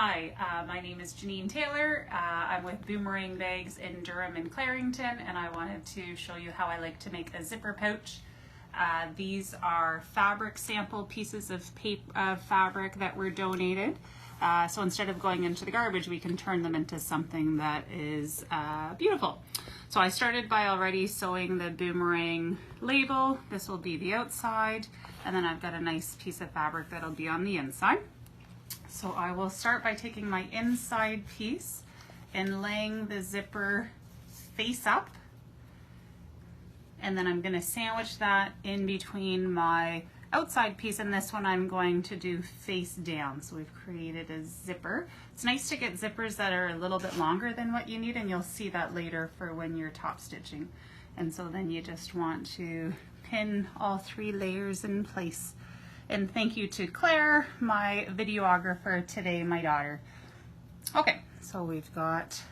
Hi, my name is Janine Taylor. I'm with Boomerang Bags in Durham and Clarington, and I wanted to show you how I like to make a zipper pouch. These are fabric sample pieces of fabric that were donated. So instead of going into the garbage, we can turn them into something that is beautiful. So I started by already sewing the Boomerang label. This will be the outside, and then I've got a nice piece of fabric that'll be on the inside. So I will start by taking my inside piece and laying the zipper face up, and then I'm going to sandwich that in between my outside piece, and this one I'm going to do face down. So we've created a zipper. It's nice to get zippers that are a little bit longer than what you need, and you'll see that later for when you're top stitching. And so then you just want to pin all 3 layers in place. And thank you to Claire, my videographer today, my daughter. Okay, so we've got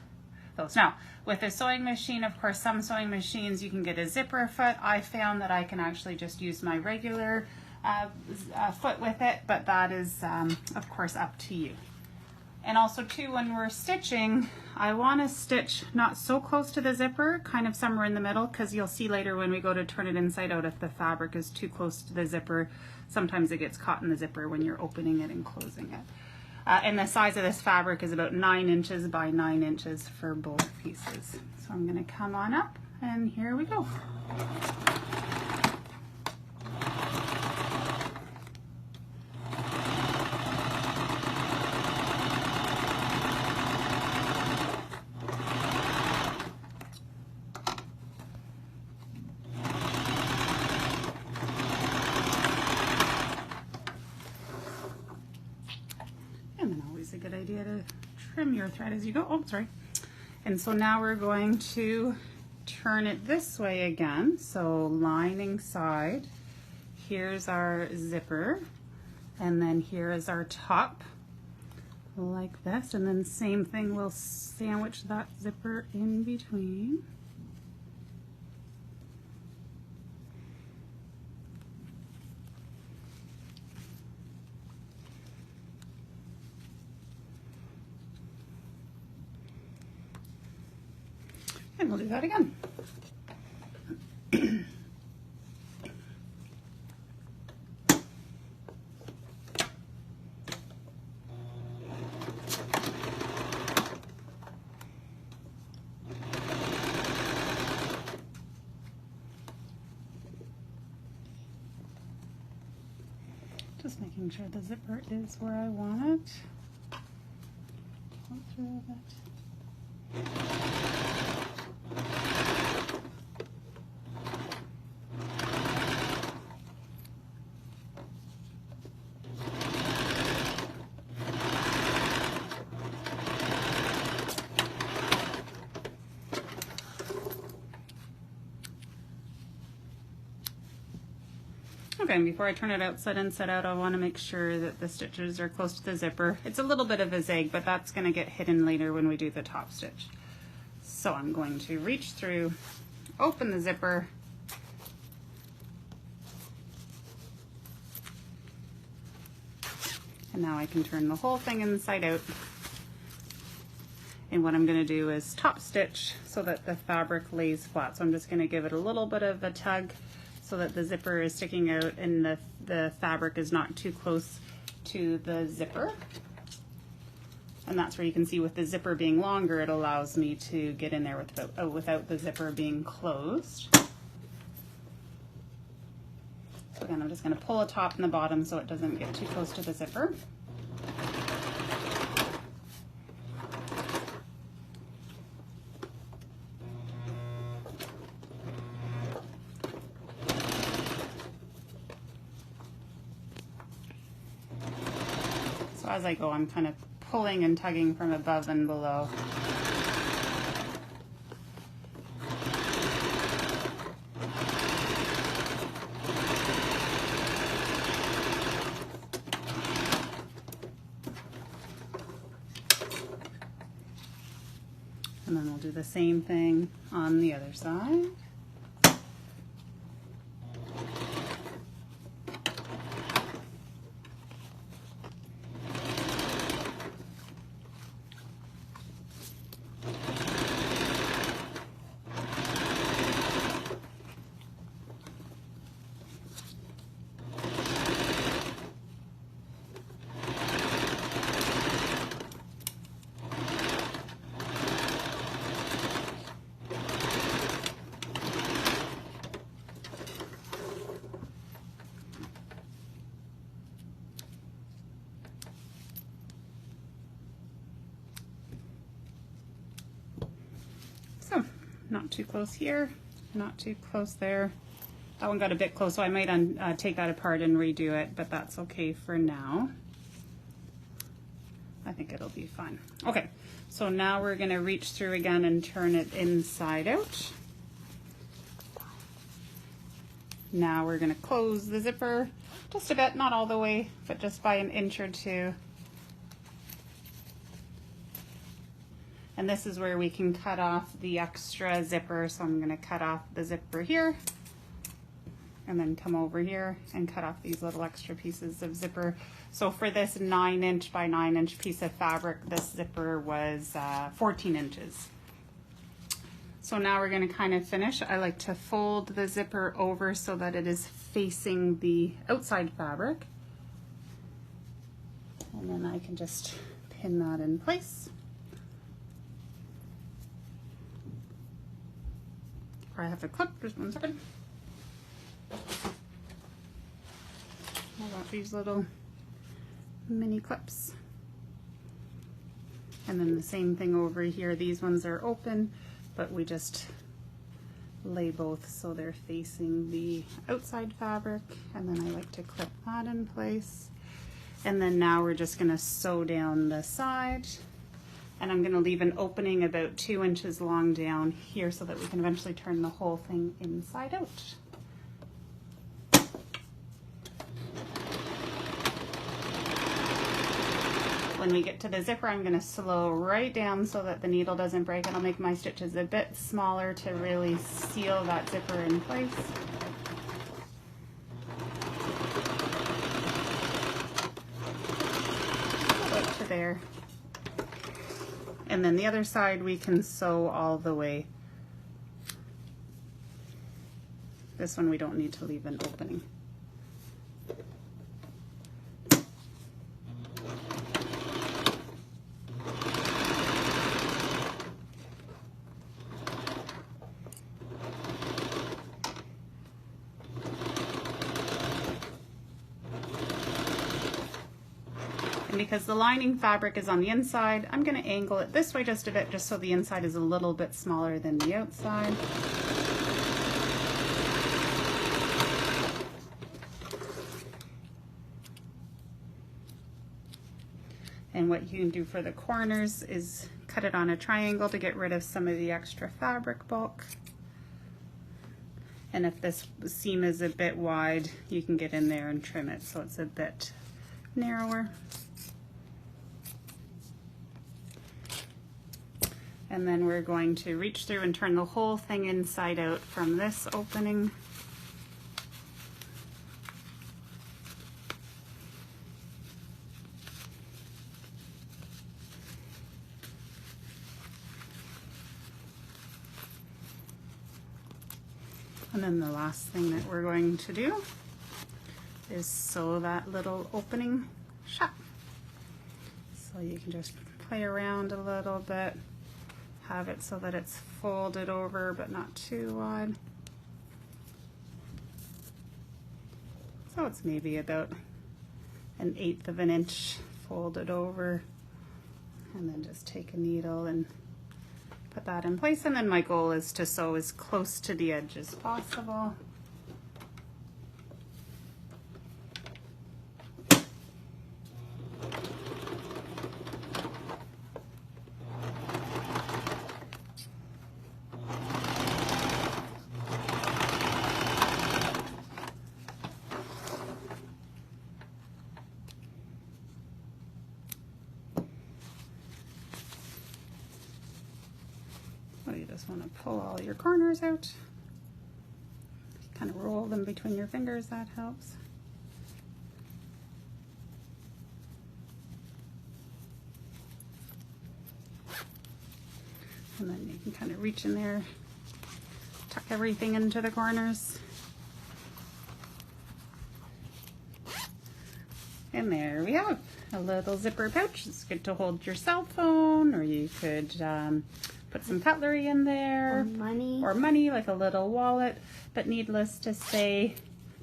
those. Now, with a sewing machine, of course, some sewing machines you can get a zipper foot. I found that I can actually just use my regular foot with it, but that is, of course, up to you. And also, too, when we're stitching, I want to stitch not so close to the zipper, kind of somewhere in the middle, because you'll see later when we go to turn it inside out, if the fabric is too close to the zipper, sometimes it gets caught in the zipper when you're opening it and closing it. And the size of this fabric is about 9 inches by 9 inches for both pieces. So I'm going to come on up, and here we go. And then always a good idea to trim your thread as you go. Oh, sorry. And so now we're going to turn it this way again. So lining side, here's our zipper, and then here is our top, like this. And then same thing, we'll sandwich that zipper in between. And we'll do that again. Just making sure the zipper is where I want it. Go through that. Okay, and before I turn it outside inside out, I want to make sure that the stitches are close to the zipper. It's a little bit of a zag, but that's going to get hidden later when we do the top stitch. So I'm going to reach through, open the zipper, and now I can turn the whole thing inside out. And what I'm going to do is top stitch so that the fabric lays flat. So I'm just going to give it a little bit of a tug so that the zipper is sticking out and the fabric is not too close to the zipper. And that's where you can see with the zipper being longer, it allows me to get in there without the zipper being closed. So again, I'm just going to pull the top and the bottom so it doesn't get too close to the zipper. So as I go, I'm kind of pulling and tugging from above and below. And then we'll do the same thing on the other side. not too close here, not too close there. That one got a bit close, so I might take that apart and redo it, but that's okay for now. I think it'll be fine. Okay, so now we're gonna reach through again and turn it inside out. Now we're gonna close the zipper just a bit, not all the way, but just by an inch or two. And this is where we can cut off the extra zipper. So I'm gonna cut off the zipper here and then come over here and cut off these little extra pieces of zipper. So for this 9" by 9" piece of fabric, this zipper was 14 inches. So now we're gonna kind of finish. I like to fold the zipper over so that it is facing the outside fabric. And then I can just pin that in place. I have a clip, just 1 second. I got these little mini clips. And then the same thing over here. These ones are open, but we just lay both so they're facing the outside fabric. And then I like to clip that in place. And then now we're just gonna sew down the side. And I'm gonna leave an opening about 2 inches long down here so that we can eventually turn the whole thing inside out. When we get to the zipper, I'm gonna slow right down so that the needle doesn't break, and I'll make my stitches a bit smaller to really seal that zipper in place. About to there. And then the other side we can sew all the way. This one we don't need to leave an opening. And because the lining fabric is on the inside, I'm going to angle it this way just a bit, just so the inside is a little bit smaller than the outside. And what you can do for the corners is cut it on a triangle to get rid of some of the extra fabric bulk. And if this seam is a bit wide, you can get in there and trim it so it's a bit narrower. And then we're going to reach through and turn the whole thing inside out from this opening. And then the last thing that we're going to do is sew that little opening shut. So you can just play around a little bit. Have it so that it's folded over but not too wide. So it's maybe about 1/8 of an inch folded over, and then just take a needle and put that in place. And then my goal is to sew as close to the edge as possible. You just want to pull all your corners out. Kind of roll them between your fingers, that helps. And then you can kind of reach in there, tuck everything into the corners. And there we have a little zipper pouch. It's good to hold your cell phone, or you could put some cutlery in there. Or money, like a little wallet. But needless to say,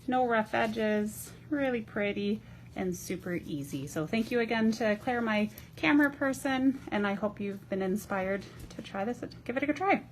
no rough edges, really pretty and super easy. So thank you again to Claire, my camera person, and I hope you've been inspired to try this. Give it a good try.